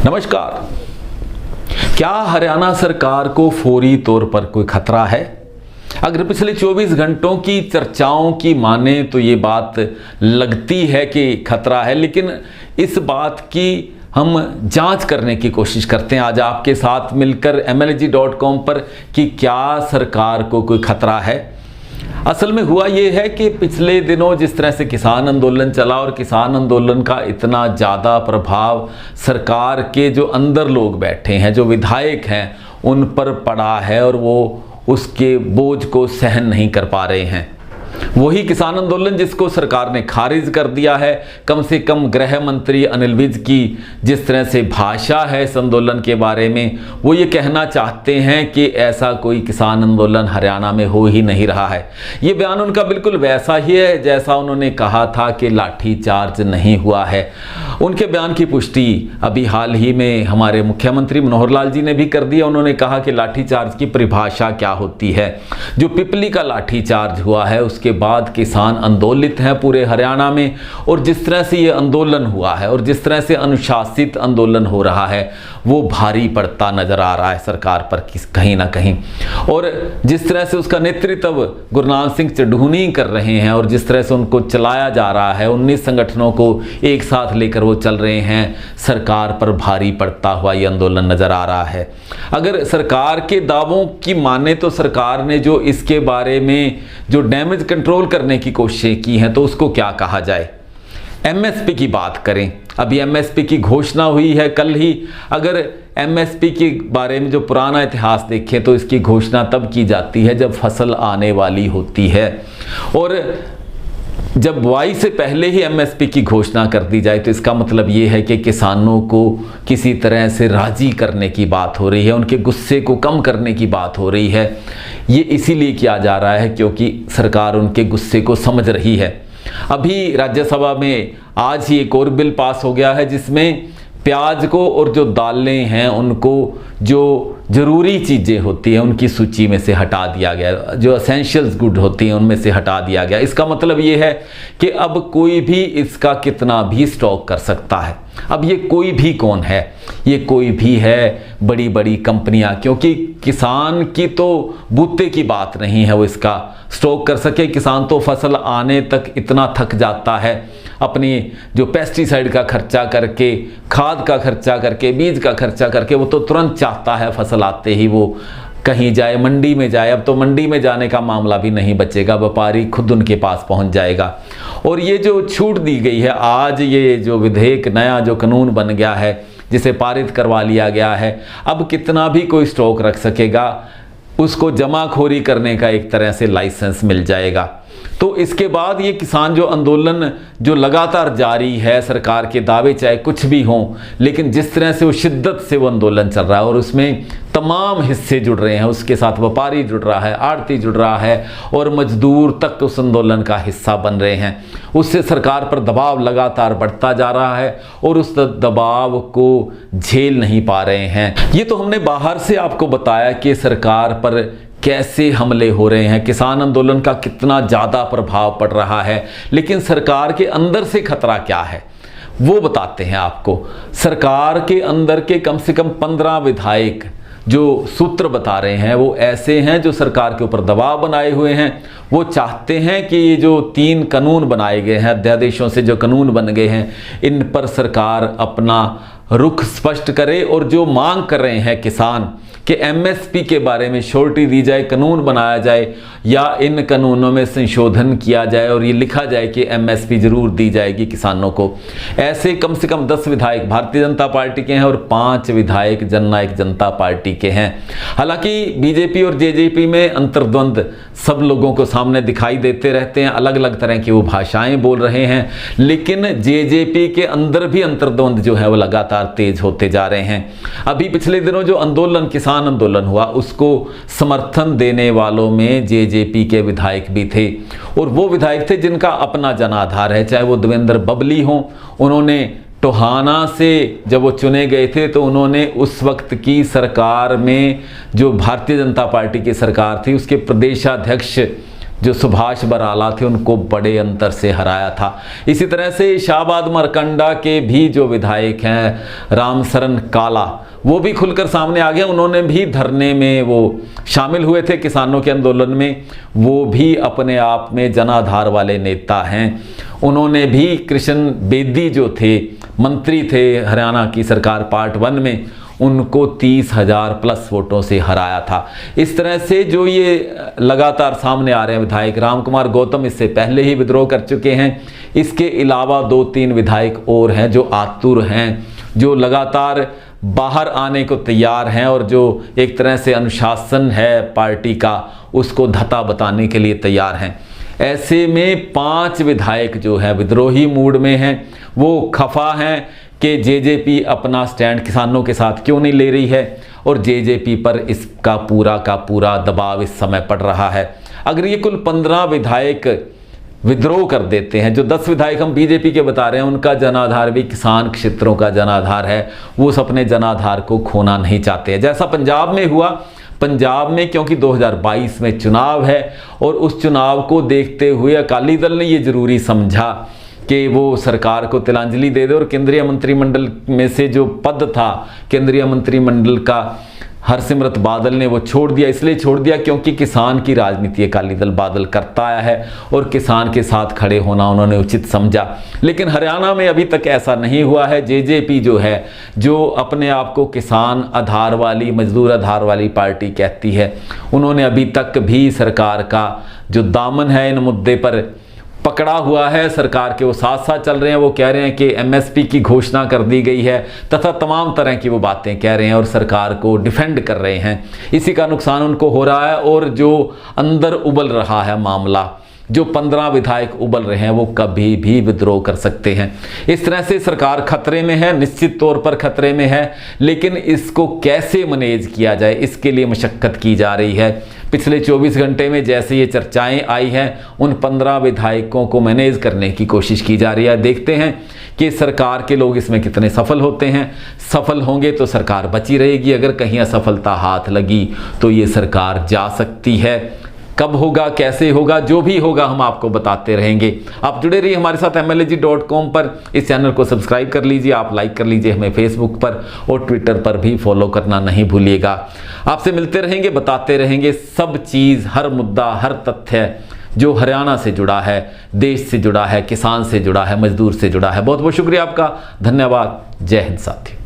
नमस्कार। क्या हरियाणा सरकार को फौरी तौर पर कोई खतरा है? अगर पिछले 24 घंटों की चर्चाओं की माने तो ये बात लगती है कि खतरा है, लेकिन इस बात की हम जांच करने की कोशिश करते हैं आज आपके साथ मिलकर MLG.com पर कि क्या सरकार को कोई खतरा है। असल में हुआ ये है कि पिछले दिनों जिस तरह से किसान आंदोलन चला और किसान आंदोलन का इतना ज़्यादा प्रभाव सरकार के जो अंदर लोग बैठे हैं, जो विधायक हैं, उन पर पड़ा है और वो उसके बोझ को सहन नहीं कर पा रहे हैं। वही किसान आंदोलन जिसको सरकार ने खारिज कर दिया है। कम से कम गृह मंत्री अनिल विज की जिस तरह से भाषा है इस आंदोलन के बारे में, वो ये कहना चाहते हैं कि ऐसा कोई किसान आंदोलन हरियाणा में हो ही नहीं रहा है। ये बयान उनका बिल्कुल वैसा ही है जैसा उन्होंने कहा था कि लाठी चार्ज नहीं हुआ है। उनके बयान की पुष्टि अभी हाल ही में हमारे मुख्यमंत्री मनोहर लाल जी ने भी कर दिया। उन्होंने कहा कि लाठी चार्ज की परिभाषा क्या होती है। जो पिपली का लाठी चार्ज हुआ है उसके बाद किसान आंदोलित हैं पूरे हरियाणा में, और जिस तरह से ये आंदोलन हुआ है और जिस तरह से अनुशासित आंदोलन हो रहा है वो भारी पड़ता नजर आ रहा है सरकार पर कहीं ना कहीं। और जिस तरह से उसका नेतृत्व गुरनाम सिंह चढ़ूनी कर रहे हैं और जिस तरह से उनको चलाया जा रहा है, 19 संगठनों को एक साथ लेकर वो चल रहे हैं, सरकार पर भारी पड़ता हुआ ये आंदोलन नजर आ रहा है। अगर सरकार के दावों की माने तो सरकार ने जो इसके बारे में जो डैमेज कंट्रोल करने की कोशिश की है तो उसको क्या कहा जाए। MSP की बात करें, अभी MSP की घोषणा हुई है कल ही। अगर MSP के बारे में जो पुराना इतिहास देखें तो इसकी घोषणा तब की जाती है जब फसल आने वाली होती है, और जब बुआई से पहले ही MSP की घोषणा कर दी जाए तो इसका मतलब ये है कि किसानों को किसी तरह से राजी करने की बात हो रही है, उनके गुस्से को कम करने की बात हो रही है। ये इसीलिए किया जा रहा है क्योंकि सरकार उनके गुस्से को समझ रही है। अभी राज्यसभा में आज ही एक और बिल पास हो गया है जिसमें प्याज को और जो दालें हैं उनको जो ज़रूरी चीज़ें होती हैं उनकी सूची में से हटा दिया गया, जो एसेंशियल्स गुड होती हैं उनमें से हटा दिया गया। इसका मतलब ये है कि अब कोई भी इसका कितना भी स्टॉक कर सकता है। अब ये कोई भी कौन है? ये कोई भी है बड़ी बड़ी कंपनियां, क्योंकि किसान की तो बूते की बात नहीं है वो इसका स्टॉक कर सके। किसान तो फसल आने तक इतना थक जाता है अपनी जो पेस्टिसाइड का खर्चा करके, खाद का खर्चा करके, बीज का खर्चा करके, वो तो तुरंत चाहता है फसल आते ही वो कहीं जाए, मंडी में जाए। अब तो मंडी में जाने का मामला भी नहीं बचेगा, व्यापारी खुद उनके पास पहुंच जाएगा। और ये जो छूट दी गई है आज, ये जो विधेयक नया जो कानून बन गया है जिसे पारित करवा लिया गया है, अब कितना भी कोई स्टॉक रख सकेगा, उसको जमाखोरी करने का एक तरह से लाइसेंस मिल जाएगा। तो इसके बाद ये किसान जो आंदोलन जो लगातार जारी है, सरकार के दावे चाहे कुछ भी हों, लेकिन जिस तरह से वो शिद्दत से वो आंदोलन चल रहा है और उसमें तमाम हिस्से जुड़ रहे हैं, उसके साथ व्यापारी जुड़ रहा है, आड़ती जुड़ रहा है और मजदूर तक उस आंदोलन का हिस्सा बन रहे हैं, उससे सरकार पर दबाव लगातार बढ़ता जा रहा है और उस दबाव को झेल नहीं पा रहे हैं। ये तो हमने बाहर से आपको बताया कि सरकार पर कैसे हमले हो रहे हैं, किसान आंदोलन का कितना ज़्यादा प्रभाव पड़ रहा है, लेकिन सरकार के अंदर से खतरा क्या है वो बताते हैं आपको। सरकार के अंदर के कम से कम 15 विधायक जो सूत्र बता रहे हैं वो ऐसे हैं जो सरकार के ऊपर दबाव बनाए हुए हैं। वो चाहते हैं कि ये जो 3 कानून बनाए गए हैं, अध्यादेशों से जो कानून बन गए हैं, इन पर सरकार अपना रुख स्पष्ट करे और जो मांग कर रहे हैं किसान कि MSP के बारे में श्योरिटी दी जाए, कानून बनाया जाए या इन कानूनों में संशोधन किया जाए और ये लिखा जाए कि MSP जरूर दी जाएगी किसानों को। ऐसे कम से कम 10 विधायक भारतीय जनता पार्टी के हैं और 5 विधायक जननायक जनता पार्टी के हैं। हालांकि BJP और JJP में अंतर्द्वंद सब लोगों को सामने दिखाई देते रहते हैं, अलग अलग तरह की वो भाषाएं बोल रहे हैं, लेकिन JJP के अंदर भी अंतर्द्वंद जो है वो लगातार तेज होते जा रहे हैं। अभी पिछले दिनों जो आंदोलन किसान आंदोलन हुआ उसको समर्थन देने वालों में JJP के विधायक भी थे, और वो विधायक थे जिनका अपना जनाधार है, चाहे वो देवेंद्र बबली हों। उन्होंने टोहाना से जब वो चुने गए थे तो उन्होंने उस वक्त की सरकार में जो भारतीय जनता पार्टी की सरकार थी उसके प्रदेशाध्यक्ष जो सुभाष बराला थे उनको बड़े अंतर से हराया था। इसी तरह से शाहबाद मरकंडा के भी जो विधायक हैं रामशरण काला, वो भी खुलकर सामने आ गए। उन्होंने भी धरने में वो शामिल हुए थे किसानों के आंदोलन में, वो भी अपने आप में जनाधार वाले नेता हैं। उन्होंने भी कृष्ण बेदी जो थे, मंत्री थे हरियाणा की सरकार पार्ट 1 में, उनको 30,000 प्लस वोटों से हराया था। इस तरह से जो ये लगातार सामने आ रहे हैं विधायक, रामकुमार गौतम इससे पहले ही विद्रोह कर चुके हैं। इसके अलावा 2-3 विधायक और हैं जो आतुर हैं, जो लगातार बाहर आने को तैयार हैं और जो एक तरह से अनुशासन है पार्टी का उसको धता बताने के लिए तैयार हैं। ऐसे में 5 विधायक जो है विद्रोही मूड में हैं, वो खफा हैं कि जेजेपी अपना स्टैंड किसानों के साथ क्यों नहीं ले रही है और जेजेपी पर इसका पूरा का पूरा दबाव इस समय पड़ रहा है। अगर ये कुल 15 विधायक विद्रोह कर देते हैं, जो 10 विधायक हम बीजेपी के बता रहे हैं उनका जनाधार भी किसान क्षेत्रों का जनाधार है, वो अपने जनाधार को खोना नहीं चाहते हैं। जैसा पंजाब में हुआ, पंजाब में क्योंकि 2022 में चुनाव है और उस चुनाव को देखते हुए अकाली दल ने ये जरूरी समझा कि वो सरकार को तिलांजलि दे दे और केंद्रीय मंत्रिमंडल में से जो पद था केंद्रीय मंत्रिमंडल का, हरसिमरत बादल ने वो छोड़ दिया। इसलिए छोड़ दिया क्योंकि किसान की राजनीति अकाली दल बादल करता आया है और किसान के साथ खड़े होना उन्होंने उचित समझा। लेकिन हरियाणा में अभी तक ऐसा नहीं हुआ है। जेजेपी जो है, जो अपने आप को किसान आधार वाली, मजदूर आधार वाली पार्टी कहती है, उन्होंने अभी तक भी सरकार का जो दामन है इन मुद्दे पर पकड़ा हुआ है। सरकार के वो साथ साथ चल रहे हैं। वो कह रहे हैं कि एमएसपी की घोषणा कर दी गई है तथा तमाम तरह की वो बातें कह रहे हैं और सरकार को डिफेंड कर रहे हैं। इसी का नुकसान उनको हो रहा है और जो अंदर उबल रहा है मामला, जो 15 विधायक उबल रहे हैं, वो कभी भी विद्रोह कर सकते हैं। इस तरह से सरकार खतरे में है, निश्चित तौर पर खतरे में है। लेकिन इसको कैसे मैनेज किया जाए, इसके लिए मशक्कत की जा रही है। पिछले 24 घंटे में जैसे ये चर्चाएं आई हैं, उन 15 विधायकों को मैनेज करने की कोशिश की जा रही है। देखते हैं कि सरकार के लोग इसमें कितने सफल होते हैं। सफल होंगे तो सरकार बची रहेगी, अगर कहीं असफलता हाथ लगी तो ये सरकार जा सकती है। कब होगा, कैसे होगा, जो भी होगा हम आपको बताते रहेंगे। आप जुड़े रहिए हमारे साथ MLAG.com पर। इस चैनल को सब्सक्राइब कर लीजिए, आप लाइक कर लीजिए हमें फेसबुक पर और ट्विटर पर भी फॉलो करना नहीं भूलिएगा। आपसे मिलते रहेंगे, बताते रहेंगे सब चीज़, हर मुद्दा, हर तथ्य जो हरियाणा से जुड़ा है, देश से जुड़ा है, किसान से जुड़ा है, मजदूर से जुड़ा है। बहुत बहुत शुक्रिया आपका, धन्यवाद। जय हिंद साथियों।